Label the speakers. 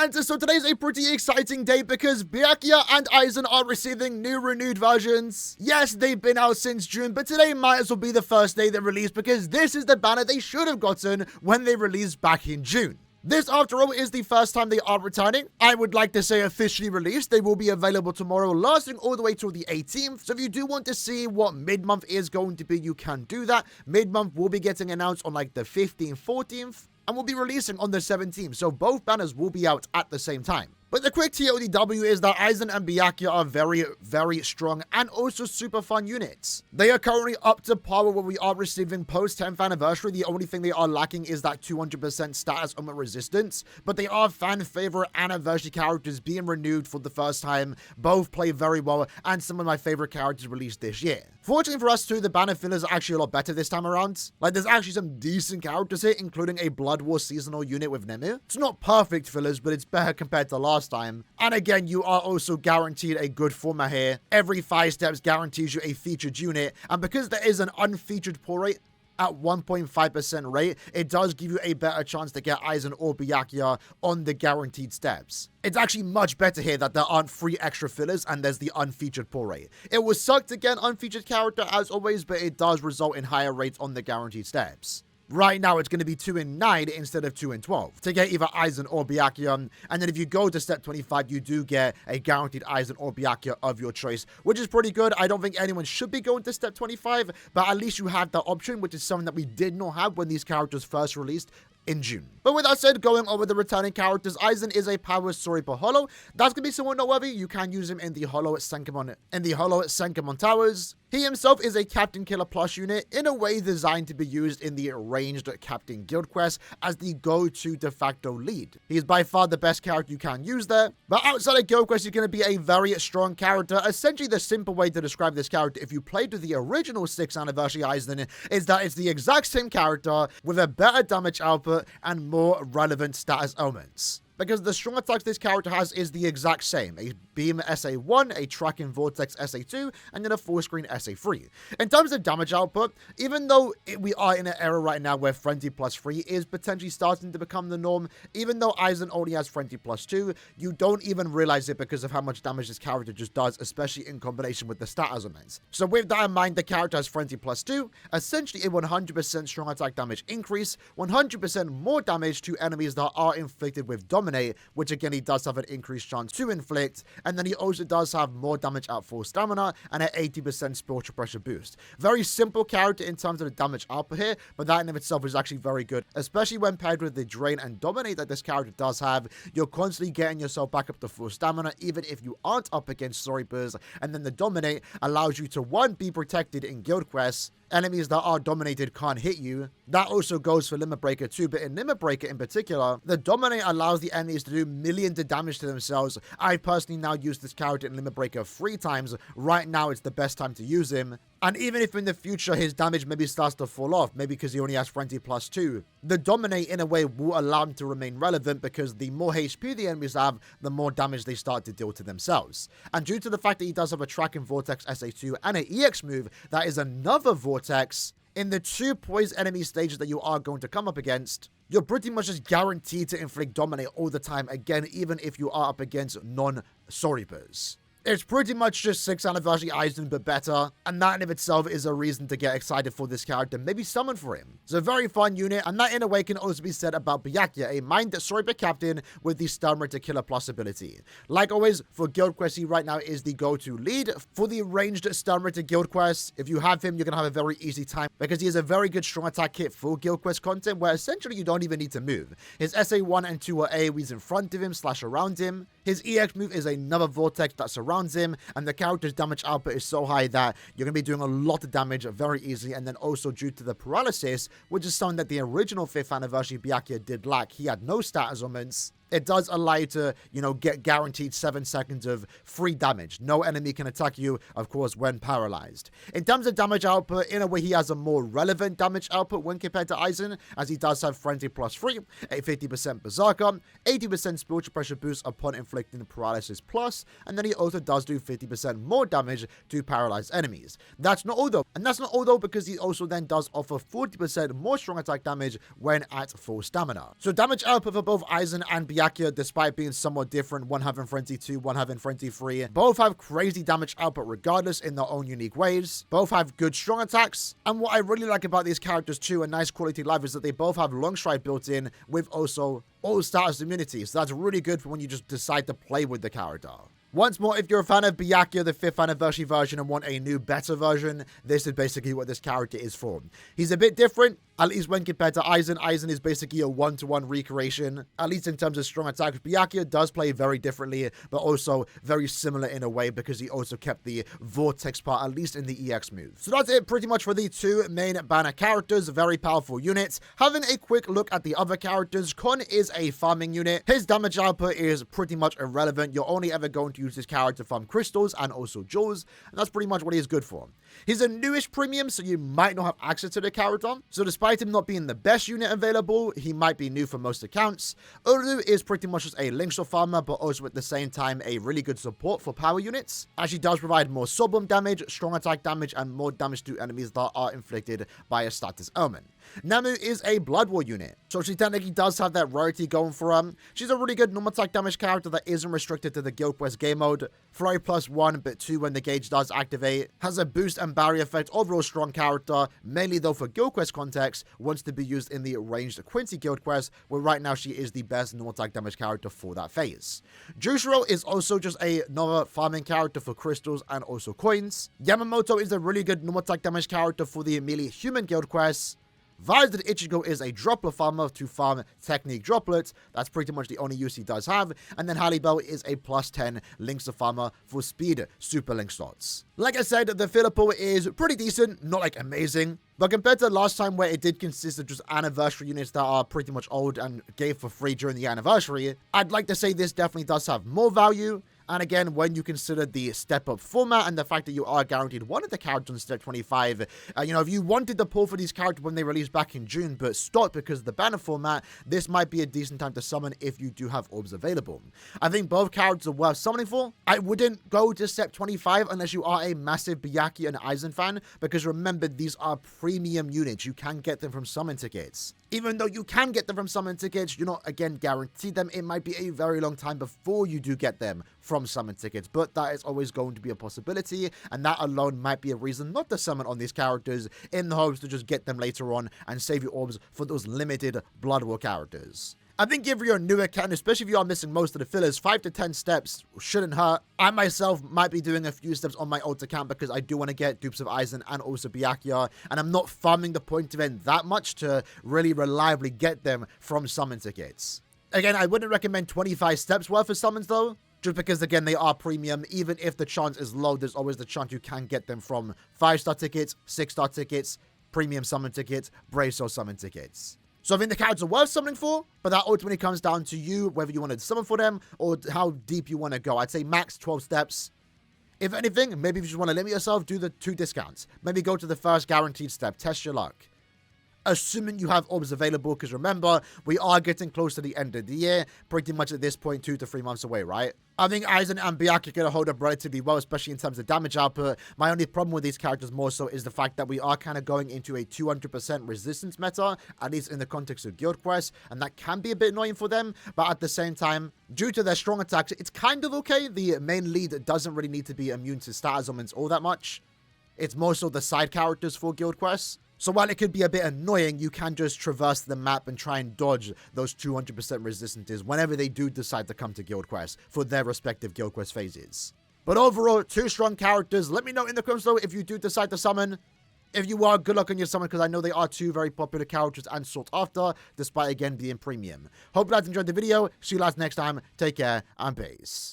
Speaker 1: And so today's a pretty exciting day because Byakuya and Aizen are receiving new renewed versions. Yes, they've been out since June, but today might as well be the first day they released because this is the banner they should have gotten when they released back in June. This, after all, is the first time they are returning. I would like to say officially released. They will be available tomorrow, lasting all the way till the 18th. So if you do want to see what mid-month is going to be, you can do that. Mid-month will be getting announced on like the 15th, 14th, and will be releasing on the 17th. So both banners will be out at the same time. But the quick TLDW is that Aizen and Byakuya are very, very strong and also super fun units. They are currently up to par with what we are receiving post 10th anniversary. The only thing they are lacking is that 200% status ailment resistance, but they are fan favorite anniversary characters being renewed for the first time. Both play very well and some of my favorite characters released this year. Fortunately for us too, the banner fillers are actually a lot better this time around. Like, there's actually some decent characters here, including a Blood War seasonal unit with Nemu. It's not perfect fillers, but it's better compared to last time. And again, you are also guaranteed a good format here. Every 5 steps guarantees you a featured unit, and because there is an unfeatured pull rate at 1.5% rate, it does give you a better chance to get Aizen or Byakuya on the guaranteed steps. It's actually much better here that there aren't 3 extra fillers and there's the unfeatured pull rate. It was sucked to get unfeatured character as always, but it does result in higher rates on the guaranteed steps. Right now, it's going to be 2 in 9 instead of 2 in 12 to get either Aizen or Byakuya. And then if you go to step 25, you do get a guaranteed Aizen or Byakuya of your choice, which is pretty good. I don't think anyone should be going to step 25, but at least you have that option, which is something that we did not have when these characters first released in June. But with that said, going over the returning characters, Aizen is a power Soripa Holo. That's going to be somewhat noteworthy. You can use him in the Holo Senkamon Towers. He himself is a Captain Killer Plus unit, in a way designed to be used in the ranged Captain Guild Quest as the go-to de facto lead. He is by far the best character you can use there, but outside of Guild Quest, he's going to be a very strong character. Essentially, the simple way to describe this character, if you played with the original 6th anniversary Aizen, is that it's the exact same character with a better damage output and more relevant status elements. Because the strong attacks this character has is the exact same. A Beam SA1, a Tracking Vortex SA2, and then a Full Screen SA3. In terms of damage output, even though we are in an era right now where Frenzy plus 3 is potentially starting to become the norm, even though Aizen only has Frenzy plus 2, you don't even realize it because of how much damage this character just does, especially in combination with the stat elements. So with that in mind, the character has Frenzy plus 2, essentially a 100% strong attack damage increase, 100% more damage to enemies that are inflicted with Dominate, which again he does have an increased chance to inflict, and then he also does have more damage at full stamina and an 80% spiritual pressure boost. Very simple character in terms of the damage output here, but that in of itself is actually very good, especially when paired with the Drain and Dominate that this character does have. You're constantly getting yourself back up to full stamina even if you aren't up against Soripers, and then the Dominate allows you to 1, be protected in guild quests. Enemies that are dominated can't hit you. That also goes for Limit Breaker too, but in Limit Breaker in particular, the Dominate allows the enemies to do millions of damage to themselves. I personally now use this character in Limit Breaker 3 times. Right now, it's the best time to use him. And even if in the future his damage maybe starts to fall off, maybe because he only has Frenzy plus 2, the Dominate in a way will allow him to remain relevant because the more HP the enemies have, the more damage they start to deal to themselves. And due to the fact that he does have a Tracking Vortex SA2 and an EX move, that is another Vortex, in the 2 poised enemy stages that you are going to come up against, you're pretty much just guaranteed to inflict Dominate all the time, again, even if you are up against non-Soripers. It's pretty much just 6th anniversary Aizen, but better, and that in of itself is a reason to get excited for this character, maybe summon for him. It's a very fun unit, and that in a way can also be said about Byakuya, a Mind Soriper captain with the Stun Rate to Killer Plus ability. Like always, for Guild Quest, he right now is the go-to lead. For the ranged Stun Rate to Guild Quest, if you have him, you're going to have a very easy time, because he has a very good strong attack kit for Guild Quest content, where essentially you don't even need to move. His SA1 and 2 are AoEs in front of him / around him. His EX move is another Vortex that surrounds him, and the character's damage output is so high that you're going to be doing a lot of damage very easily, and then also due to the paralysis, which is something that the original 5th anniversary Byakuya did lack. He had no stat elements. It does allow you to, get guaranteed 7 seconds of free damage. No enemy can attack you, of course, when paralyzed. In terms of damage output, in a way, he has a more relevant damage output when compared to Aizen, as he does have Frenzy plus 3, a 50% Berserker, 80% spiritual pressure boost upon inflicting paralysis plus, and then he also does do 50% more damage to paralyzed enemies. That's not all though, and that's not all though because he also then does offer 40% more strong attack damage when at full stamina. So damage output for both Aizen and Byakuya Byakuya, despite being somewhat different, one having Frenzy 2, one having Frenzy 3, both have crazy damage output regardless in their own unique ways. Both have good strong attacks, and what I really like about these characters too, a nice quality life, is that they both have long strike built in with also all status immunity, so that's really good for when you just decide to play with the character. Once more, if you're a fan of Byakuya, the 5th anniversary version, and want a new, better version, this is basically what this character is for. He's a bit different, at least when compared to Aizen. Aizen is basically a one-to-one recreation, at least in terms of strong attacks. Byakuya does play very differently, but also very similar in a way because he also kept the Vortex part, at least in the EX move. So that's it pretty much for the two main banner characters, very powerful units. Having a quick look at the other characters, Kon is a farming unit. His damage output is pretty much irrelevant. You're only ever going to use this character from crystals and also jewels, and that's pretty much what he is good for. He's a newish premium, so you might not have access to the character. So despite him not being the best unit available, he might be new for most accounts. Uru is pretty much just a Linkshot farmer, but also at the same time a really good support for power units, as she does provide more soul bomb damage, strong attack damage, and more damage to enemies that are inflicted by a status element. Namu is a Blood War unit, so she technically does have that rarity going for her. She's a really good normal attack damage character that isn't restricted to the Guild Quest game mode. Flurry +1, but 2 when the gauge does activate. Has a boost and barrier effect. Overall strong character, mainly though for Guild Quest context, wants to be used in the ranged Quincy Guild Quest, where right now she is the best normal attack damage character for that phase. Jushiro is also just another farming character for crystals and also coins. Yamamoto is a really good normal attack damage character for the melee human Guild Quest. Violet Ichigo is a droplet farmer to farm technique droplets. That's pretty much the only use he does have. And then Halibel is a +10 Linkshot farmer for speed super link slots. Like I said, the filler pool is pretty decent, not like amazing. But compared to last time where it did consist of just anniversary units that are pretty much old and gave for free during the anniversary, I'd like to say this definitely does have more value. And again, when you consider the step-up format and the fact that you are guaranteed one of the characters instead of 25, if you wanted to pull for these characters when they released back in June, but stopped because of the banner format, this might be a decent time to summon if you do have orbs available. I think both characters are worth summoning for. I wouldn't go to step 25 unless you are a massive Byakuya and Aizen fan, because remember, these are premium units. You can get them from summon tickets. Even though you can get them from summon tickets, you're not, again, guaranteed them. It might be a very long time before you do get them from summon tickets, but that is always going to be a possibility, and that alone might be a reason not to summon on these characters in the hopes to just get them later on and save your orbs for those limited Blood War characters. I think if you're a new account, especially if you are missing most of the fillers, 5 to 10 steps shouldn't hurt. I myself might be doing a few steps on my old account because I do want to get dupes of Aizen and also Byakuya, and I'm not farming the point event that much to really reliably get them from summon tickets. Again, I wouldn't recommend 25 steps worth of summons though, just because, again, they are premium. Even if the chance is low, there's always the chance you can get them from 5-star tickets, 6-star tickets, premium summon tickets, Brave Soul summon tickets. So I think the cards are worth summoning for, but that ultimately comes down to you, whether you want to summon for them or how deep you want to go. I'd say max 12 steps. If anything, maybe if you just want to limit yourself, do the 2 discounts. Maybe go to the first guaranteed step. Test your luck. Assuming you have orbs available, because remember, we are getting close to the end of the year, pretty much at this point 2 to 3 months away, right? I think Aizen and Byakuya are going to hold up relatively well, especially in terms of damage output. My only problem with these characters more so is the fact that we are kind of going into a 200% resistance meta, at least in the context of Guild Quest, and that can be a bit annoying for them, but at the same time, due to their strong attacks, it's kind of okay. The main lead doesn't really need to be immune to status augments all that much. It's more so the side characters for Guild Quest. So while it could be a bit annoying, you can just traverse the map and try and dodge those 200% resistances whenever they do decide to come to Guild Quest for their respective Guild Quest phases. But overall, 2 strong characters. Let me know in the comments though if you do decide to summon. If you are, good luck on your summon, because I know they are 2 very popular characters and sought after, despite again being premium. Hope you guys enjoyed the video. See you guys next time. Take care and peace.